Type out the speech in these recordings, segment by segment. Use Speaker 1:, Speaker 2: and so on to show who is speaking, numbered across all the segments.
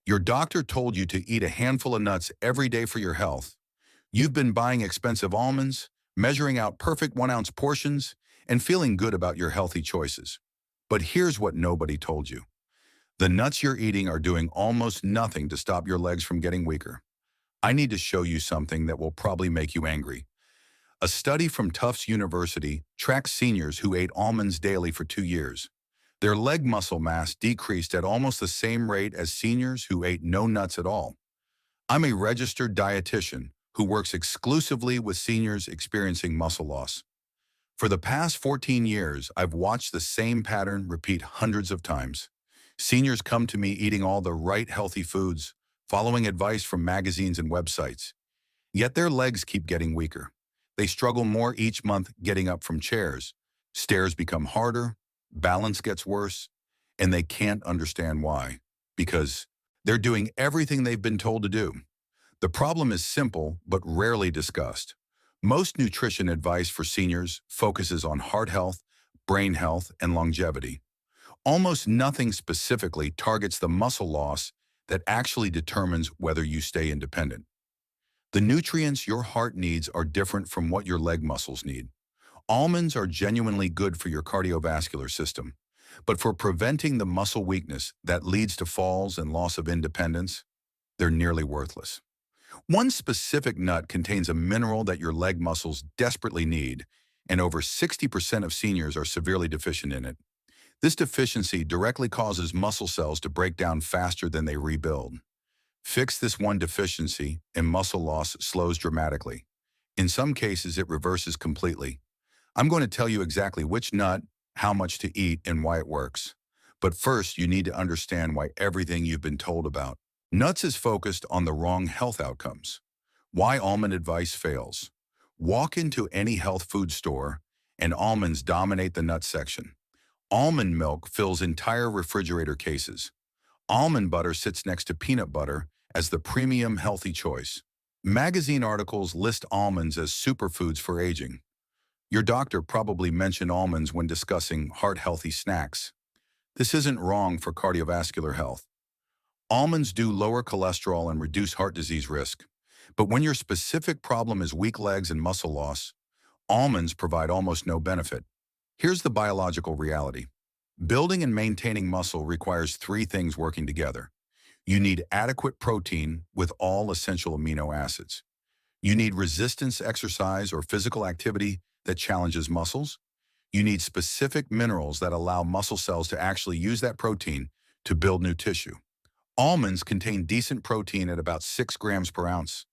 Speaker 1: Your doctor told you to eat a handful of nuts every day for your health. You've been buying expensive almonds, measuring out perfect 1-ounce portions, and feeling good about your healthy choices. But here's what nobody told you. The nuts you're eating are doing almost nothing to stop your legs from getting weaker. I need to show you something that will probably make you angry. A study from Tufts University tracked seniors who ate almonds daily for 2 years. Their leg muscle mass decreased at almost the same rate as seniors who ate no nuts at all. I'm a registered dietitian who works exclusively with seniors experiencing muscle loss. For the past 14 years, I've watched the same pattern repeat hundreds of times. Seniors come to me eating all the right healthy foods, following advice from magazines and websites. Yet their legs keep getting weaker. They struggle more each month getting up from chairs. Stairs become harder, balance gets worse, and they can't understand why. Because they're doing everything they've been told to do. The problem is simple but rarely discussed. Most nutrition advice for seniors focuses on heart health, brain health, and longevity. Almost nothing specifically targets the muscle loss that actually determines whether you stay independent. The nutrients your heart needs are different from what your leg muscles need. Almonds are genuinely good for your cardiovascular system, but for preventing the muscle weakness that leads to falls and loss of independence, they're nearly worthless. One specific nut contains a mineral that your leg muscles desperately need, and over 60% of seniors are severely deficient in it. This deficiency directly causes muscle cells to break down faster than they rebuild. Fix this one deficiency, and muscle loss slows dramatically. In some cases, it reverses completely. I'm going to tell you exactly which nut, how much to eat, and why it works. But first, you need to understand why everything you've been told about nuts is focused on the wrong health outcomes. Why almond advice fails. Walk into any health food store, and almonds dominate the nut section. Almond milk fills entire refrigerator cases. Almond butter sits next to peanut butter as the premium healthy choice. Magazine articles list almonds as superfoods for aging. Your doctor probably mentioned almonds when discussing heart-healthy snacks. This isn't wrong for cardiovascular health. Almonds do lower cholesterol and reduce heart disease risk. But when your specific problem is weak legs and muscle loss, almonds provide almost no benefit. Here's the biological reality. Building and maintaining muscle requires 3 things working together. You need adequate protein with all essential amino acids. You need resistance exercise or physical activity that challenges muscles. You need specific minerals that allow muscle cells to actually use that protein to build new tissue. Almonds contain decent protein at about 6 grams per ounce,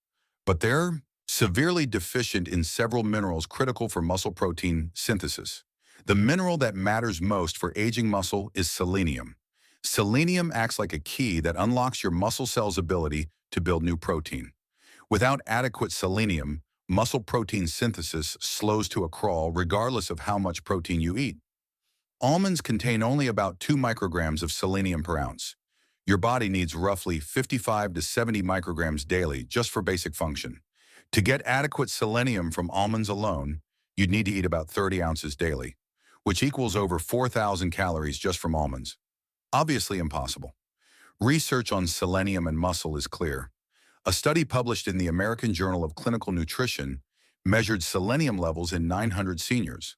Speaker 1: but they're severely deficient in several minerals critical for muscle protein synthesis. The mineral that matters most for aging muscle is selenium. Selenium acts like a key that unlocks your muscle cells' ability to build new protein. Without adequate selenium, muscle protein synthesis slows to a crawl regardless of how much protein you eat. Almonds contain only about 2 micrograms of selenium per ounce. Your body needs roughly 55 to 70 micrograms daily just for basic function. To get adequate selenium from almonds alone, you'd need to eat about 30 ounces daily, which equals over 4,000 calories just from almonds. Obviously impossible. Research on selenium and muscle is clear. A study published in the American Journal of Clinical Nutrition measured selenium levels in 900 seniors.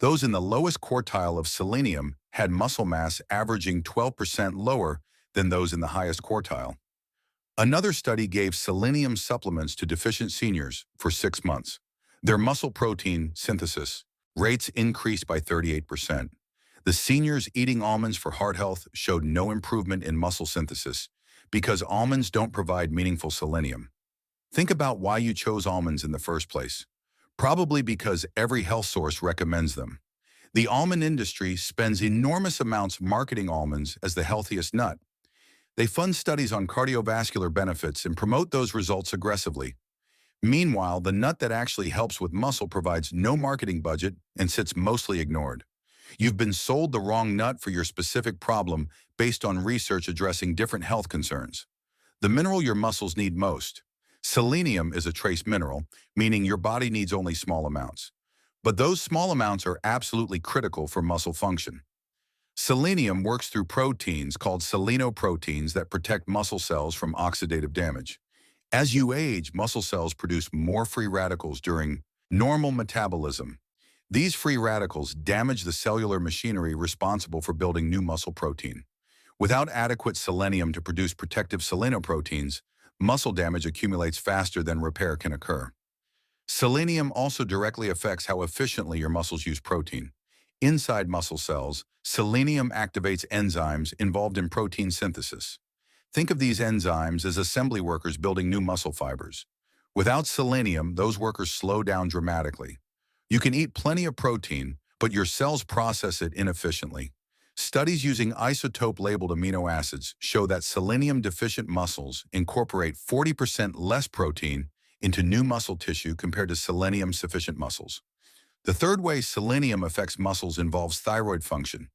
Speaker 1: Those in the lowest quartile of selenium had muscle mass averaging 12% lower than those in the highest quartile. Another study gave selenium supplements to deficient seniors for 6 months. Their muscle protein synthesis rates increased by 38%. The seniors eating almonds for heart health showed no improvement in muscle synthesis because almonds don't provide meaningful selenium. Think about why you chose almonds in the first place. Probably because every health source recommends them. The almond industry spends enormous amounts marketing almonds as the healthiest nut. They fund studies on cardiovascular benefits and promote those results aggressively. Meanwhile, the nut that actually helps with muscle provides no marketing budget and sits mostly ignored. You've been sold the wrong nut for your specific problem based on research addressing different health concerns. The mineral your muscles need most. Selenium is a trace mineral, meaning your body needs only small amounts. But those small amounts are absolutely critical for muscle function. Selenium works through proteins called selenoproteins that protect muscle cells from oxidative damage. As you age, muscle cells produce more free radicals during normal metabolism. These free radicals damage the cellular machinery responsible for building new muscle protein. Without adequate selenium to produce protective selenoproteins, muscle damage accumulates faster than repair can occur. Selenium also directly affects how efficiently your muscles use protein. Inside muscle cells, selenium activates enzymes involved in protein synthesis. Think of these enzymes as assembly workers building new muscle fibers. Without selenium, those workers slow down dramatically. You can eat plenty of protein, but your cells process it inefficiently. Studies using isotope-labeled amino acids show that selenium-deficient muscles incorporate 40% less protein into new muscle tissue compared to selenium-sufficient muscles. The third way selenium affects muscles involves thyroid function.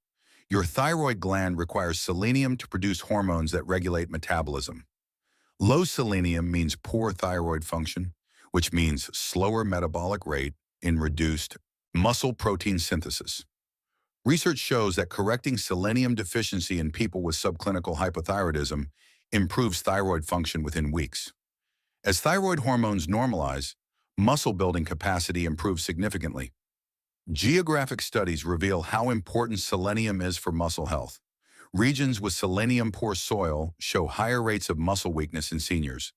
Speaker 1: Your thyroid gland requires selenium to produce hormones that regulate metabolism. Low selenium means poor thyroid function, which means slower metabolic rate and reduced muscle protein synthesis. Research shows that correcting selenium deficiency in people with subclinical hypothyroidism improves thyroid function within weeks. As thyroid hormones normalize, muscle building capacity improves significantly. Geographic studies reveal how important selenium is for muscle health. Regions with selenium-poor soil show higher rates of muscle weakness in seniors.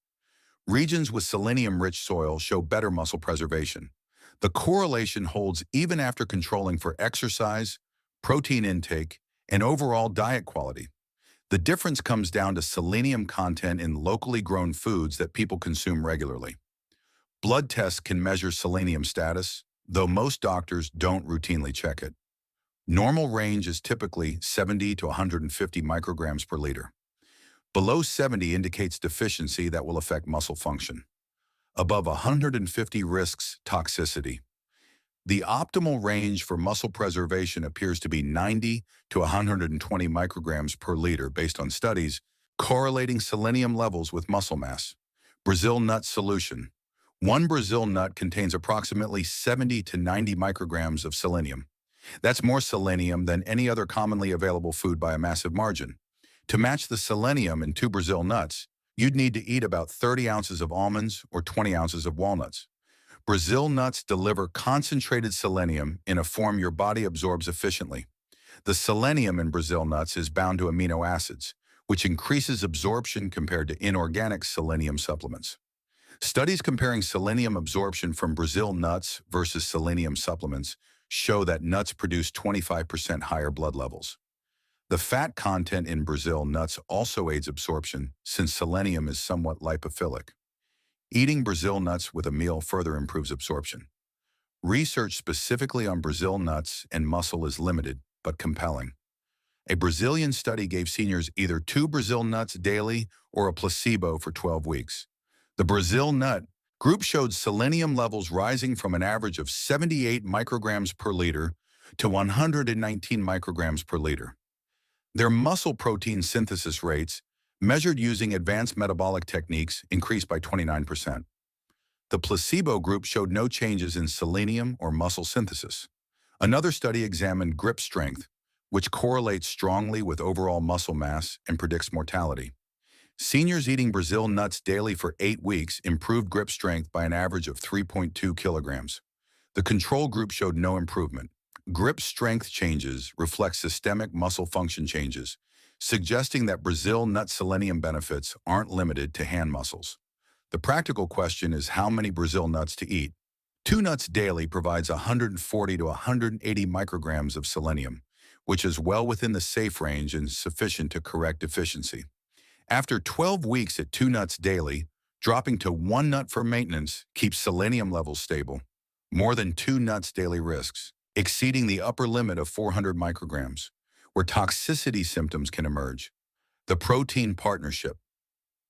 Speaker 1: Regions with selenium-rich soil show better muscle preservation. The correlation holds even after controlling for exercise, protein intake, and overall diet quality. The difference comes down to selenium content in locally grown foods that people consume regularly. Blood tests can measure selenium status, though most doctors don't routinely check it. Normal range is typically 70 to 150 micrograms per liter. Below 70 indicates deficiency that will affect muscle function. Above 150 risks toxicity. The optimal range for muscle preservation appears to be 90 to 120 micrograms per liter based on studies correlating selenium levels with muscle mass. Brazil nut solution. One Brazil nut contains approximately 70 to 90 micrograms of selenium. That's more selenium than any other commonly available food by a massive margin. To match the selenium in 2 Brazil nuts, you'd need to eat about 30 ounces of almonds or 20 ounces of walnuts. Brazil nuts deliver concentrated selenium in a form your body absorbs efficiently. The selenium in Brazil nuts is bound to amino acids, which increases absorption compared to inorganic selenium supplements. Studies comparing selenium absorption from Brazil nuts versus selenium supplements show that nuts produce 25% higher blood levels. The fat content in Brazil nuts also aids absorption since selenium is somewhat lipophilic. Eating Brazil nuts with a meal further improves absorption. Research specifically on Brazil nuts and muscle is limited, but compelling. A Brazilian study gave seniors either 2 Brazil nuts daily or a placebo for 12 weeks. The Brazil nut group showed selenium levels rising from an average of 78 micrograms per liter to 119 micrograms per liter. Their muscle protein synthesis rates, measured using advanced metabolic techniques, increased by 29%. The placebo group showed no changes in selenium or muscle synthesis. Another study examined grip strength, which correlates strongly with overall muscle mass and predicts mortality. Seniors eating Brazil nuts daily for 8 weeks improved grip strength by an average of 3.2 kilograms. The control group showed no improvement. Grip strength changes reflect systemic muscle function changes, suggesting that Brazil nut selenium benefits aren't limited to hand muscles. The practical question is how many Brazil nuts to eat. 2 nuts daily provides 140 to 180 micrograms of selenium, which is well within the safe range and sufficient to correct deficiency. After 12 weeks at 2 nuts daily, dropping to 1 nut for maintenance keeps selenium levels stable. More than 2 nuts daily risks, exceeding the upper limit of 400 micrograms, where toxicity symptoms can emerge. The protein partnership.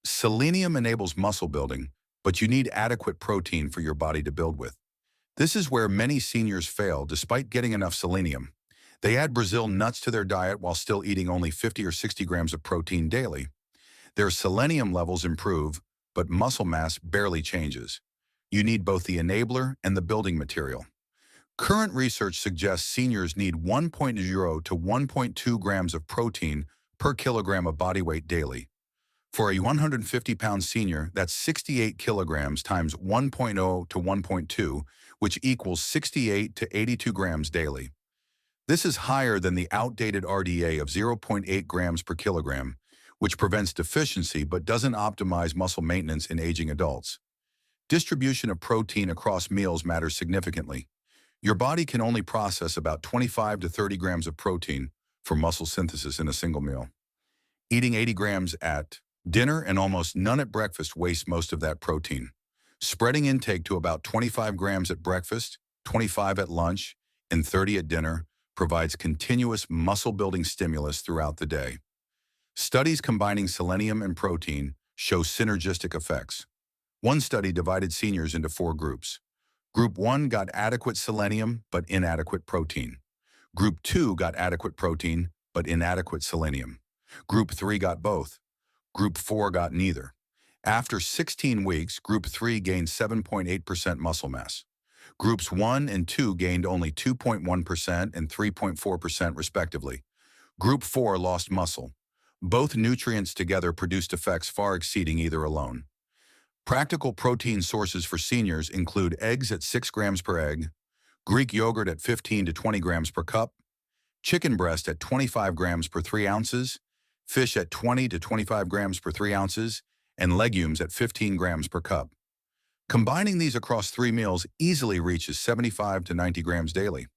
Speaker 1: Selenium enables muscle building, but you need adequate protein for your body to build with. This is where many seniors fail despite getting enough selenium. They add Brazil nuts to their diet while still eating only 50 or 60 grams of protein daily. Their selenium levels improve, but muscle mass barely changes. You need both the enabler and the building material. Current research suggests seniors need 1.0 to 1.2 grams of protein per kilogram of body weight daily. For a 150-pound senior, that's 68 kilograms times 1.0 to 1.2, which equals 68 to 82 grams daily. This is higher than the outdated RDA of 0.8 grams per kilogram, which prevents deficiency but doesn't optimize muscle maintenance in aging adults. Distribution of protein across meals matters significantly. Your body can only process about 25 to 30 grams of protein for muscle synthesis in a single meal. Eating 80 grams at dinner and almost none at breakfast wastes most of that protein. Spreading intake to about 25 grams at breakfast, 25 at lunch, and 30 at dinner provides continuous muscle-building stimulus throughout the day. Studies combining selenium and protein show synergistic effects. One study divided seniors into 4 groups. Group 1 got adequate selenium but inadequate protein. Group 2 got adequate protein but inadequate selenium. Group 3 got both. Group 4 got neither. After 16 weeks, Group 3 gained 7.8% muscle mass. Groups 1 and 2 gained only 2.1% and 3.4% respectively. Group 4 lost muscle. Both nutrients together produced effects far exceeding either alone. Practical protein sources for seniors include eggs at 6 grams per egg, Greek yogurt at 15 to 20 grams per cup, chicken breast at 25 grams per 3 ounces, fish at 20 to 25 grams per 3 ounces, and legumes at 15 grams per cup. Combining these across 3 meals easily reaches 75 to 90 grams daily.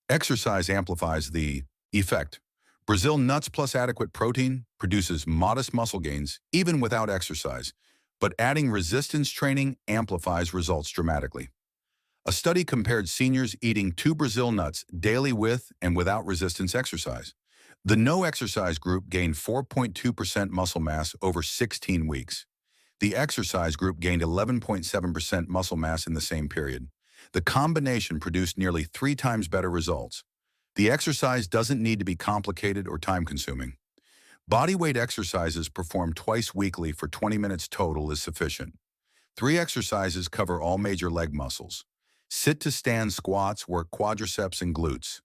Speaker 1: Exercise amplifies the effect. Brazil nuts plus adequate protein produces modest muscle gains even without exercise, but adding resistance training amplifies results dramatically. A study compared seniors eating 2 Brazil nuts daily with and without resistance exercise. The no exercise group gained 4.2% muscle mass over 16 weeks. The exercise group gained 11.7% muscle mass in the same period. The combination produced nearly 3 times better results. The exercise doesn't need to be complicated or time-consuming. Bodyweight exercises performed twice weekly for 20 minutes total is sufficient. 3 exercises cover all major leg muscles. Sit-to-stand squats work quadriceps and glutes.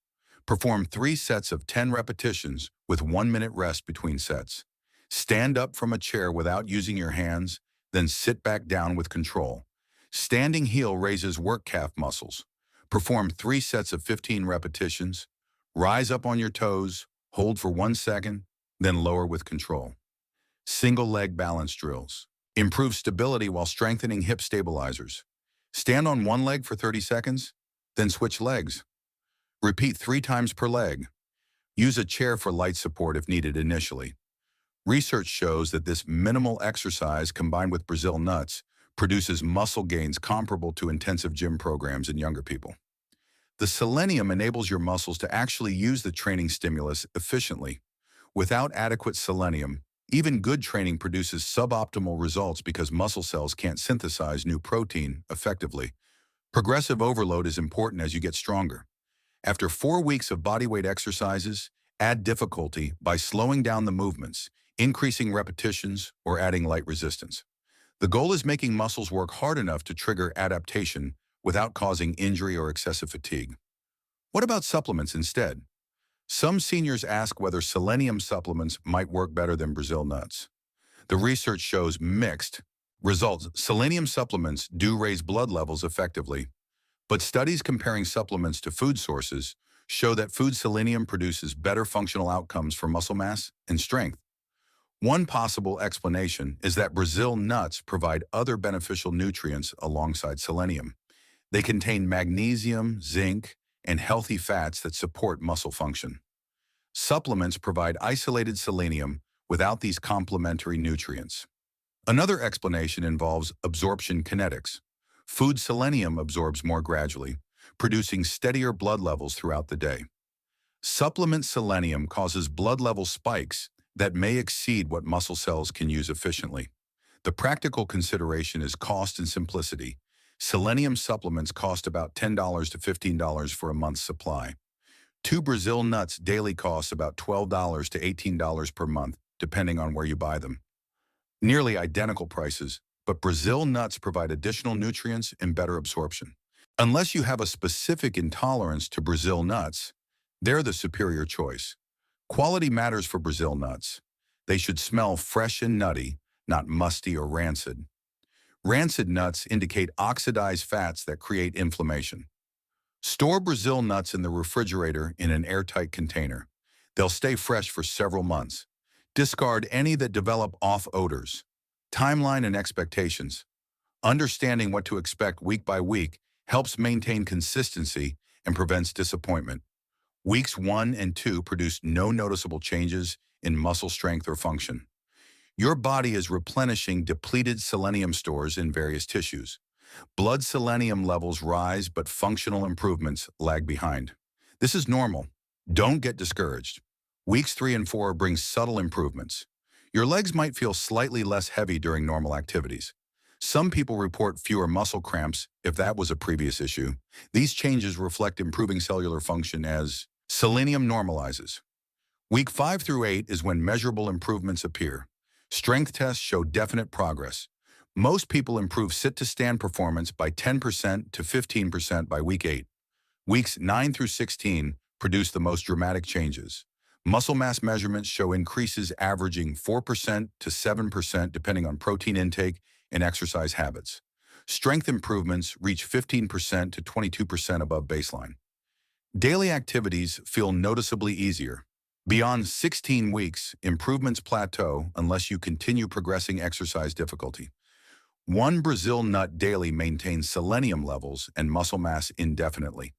Speaker 1: Perform 3 sets of 10 repetitions with 1 minute rest between sets. Stand up from a chair without using your hands, then sit back down with control. Standing heel raises work calf muscles. Perform 3 sets of 15 repetitions. Rise up on your toes, hold for 1 second, then lower with control. Single leg balance drills. Improve stability while strengthening hip stabilizers. Stand on one leg for 30 seconds, then switch legs. Repeat 3 times per leg. Use a chair for light support if needed initially. Research shows that this minimal exercise combined with Brazil nuts produces muscle gains comparable to intensive gym programs in younger people. The selenium enables your muscles to actually use the training stimulus efficiently. Without adequate selenium, even good training produces suboptimal results because muscle cells can't synthesize new protein effectively. Progressive overload is important as you get stronger. After 4 weeks of bodyweight exercises, add difficulty by slowing down the movements, increasing repetitions, or adding light resistance. The goal is making muscles work hard enough to trigger adaptation without causing injury or excessive fatigue. What about supplements instead? Some seniors ask whether selenium supplements might work better than Brazil nuts. The research shows mixed results. Selenium supplements do raise blood levels effectively, but studies comparing supplements to food sources show that food selenium produces better functional outcomes for muscle mass and strength. One possible explanation is that Brazil nuts provide other beneficial nutrients alongside selenium. They contain magnesium, zinc, and healthy fats that support muscle function. Supplements provide isolated selenium without these complementary nutrients. Another explanation involves absorption kinetics. Food selenium absorbs more gradually, producing steadier blood levels throughout the day. Supplement selenium causes blood level spikes that may exceed what muscle cells can use efficiently. The practical consideration is cost and simplicity. Selenium supplements cost about $10 to $15 for a month's supply. 2 Brazil nuts daily costs about $12 to $18 per month, depending on where you buy them. Nearly identical prices, but Brazil nuts provide additional nutrients and better absorption. Unless you have a specific intolerance to Brazil nuts, they're the superior choice. Quality matters for Brazil nuts. They should smell fresh and nutty, not musty or rancid. Rancid nuts indicate oxidized fats that create inflammation. Store Brazil nuts in the refrigerator in an airtight container. They'll stay fresh for several months. Discard any that develop off odors. Timeline and expectations. Understanding what to expect week by week helps maintain consistency and prevents disappointment. Weeks 1 and 2 produce no noticeable changes in muscle strength or function. Your body is replenishing depleted selenium stores in various tissues. Blood selenium levels rise, but functional improvements lag behind. This is normal. Don't get discouraged. Weeks 3 and 4 bring subtle improvements. Your legs might feel slightly less heavy during normal activities. Some people report fewer muscle cramps if that was a previous issue. These changes reflect improving cellular function as selenium normalizes. Week 5 through 8 is when measurable improvements appear. Strength tests show definite progress. Most people improve sit-to-stand performance by 10% to 15% by week 8. Weeks 9 through 16 produce the most dramatic changes. Muscle mass measurements show increases averaging 4% to 7% depending on protein intake and exercise habits. Strength improvements reach 15% to 22% above baseline. Daily activities feel noticeably easier. Beyond 16 weeks, improvements plateau unless you continue progressing exercise difficulty. One Brazil nut daily maintains selenium levels and muscle mass indefinitely.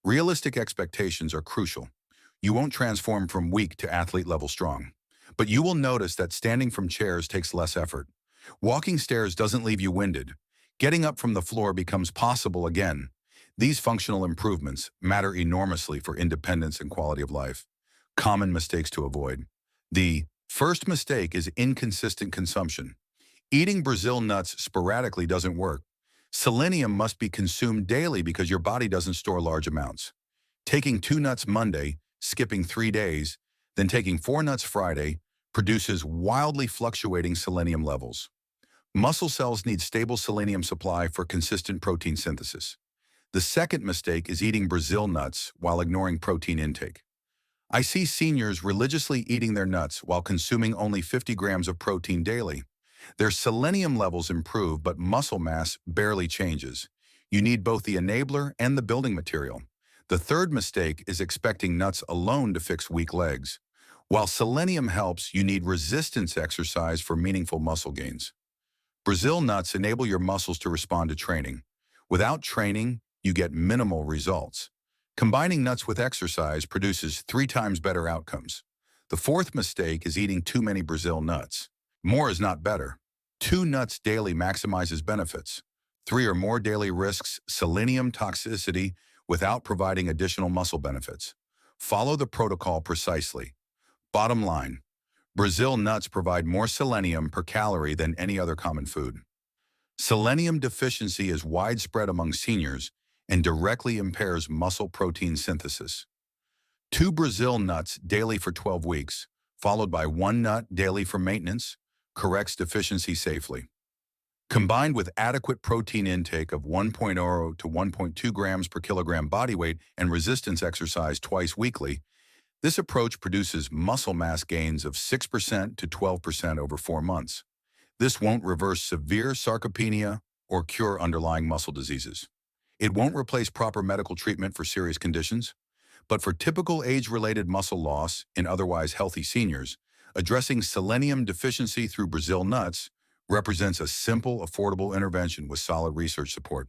Speaker 1: Realistic expectations are crucial. You won't transform from weak to athlete-level strong, but you will notice that standing from chairs takes less effort. Walking stairs doesn't leave you winded. Getting up from the floor becomes possible again. These functional improvements matter enormously for independence and quality of life. Common mistakes to avoid. The first mistake is inconsistent consumption. Eating Brazil nuts sporadically doesn't work. Selenium must be consumed daily because your body doesn't store large amounts. Taking 2 nuts Monday, skipping 3 days, then taking 4 nuts Friday produces wildly fluctuating selenium levels. Muscle cells need stable selenium supply for consistent protein synthesis. The second mistake is eating Brazil nuts while ignoring protein intake. I see seniors religiously eating their nuts while consuming only 50 grams of protein daily. Their selenium levels improve, but muscle mass barely changes. You need both the enabler and the building material. The third mistake is expecting nuts alone to fix weak legs. While selenium helps, you need resistance exercise for meaningful muscle gains. Brazil nuts enable your muscles to respond to training. Without training, you get minimal results. Combining nuts with exercise produces 3 times better outcomes. The fourth mistake is eating too many Brazil nuts. More is not better. 2 nuts daily maximizes benefits. 3 or more daily risks selenium toxicity without providing additional muscle benefits. Follow the protocol precisely. Bottom line, Brazil nuts provide more selenium per calorie than any other common food. Selenium deficiency is widespread among seniors and directly impairs muscle protein synthesis. 2 Brazil nuts daily for 12 weeks, followed by 1 nut daily for maintenance, corrects deficiency safely. Combined with adequate protein intake of 1.0 to 1.2 grams per kilogram body weight and resistance exercise twice weekly, this approach produces muscle mass gains of 6% to 12% over 4 months. This won't reverse severe sarcopenia or cure underlying muscle diseases. It won't replace proper medical treatment for serious conditions, but for typical age-related muscle loss in otherwise healthy seniors, addressing selenium deficiency through Brazil nuts represents a simple, affordable intervention with solid research support.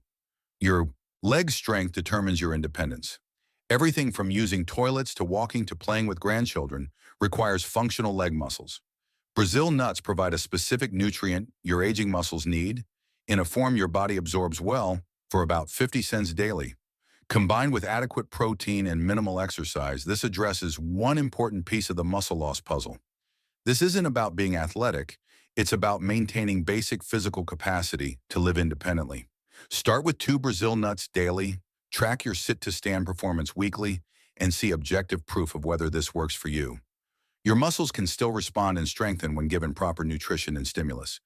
Speaker 1: Your leg strength determines your independence. Everything from using toilets to walking to playing with grandchildren requires functional leg muscles. Brazil nuts provide a specific nutrient your aging muscles need in a form your body absorbs well for about 50 cents daily. Combined with adequate protein and minimal exercise, this addresses one important piece of the muscle loss puzzle. This isn't about being athletic, it's about maintaining basic physical capacity to live independently. Start with 2 Brazil nuts daily, track your sit-to-stand performance weekly, and see objective proof of whether this works for you. Your muscles can still respond and strengthen when given proper nutrition and stimulus.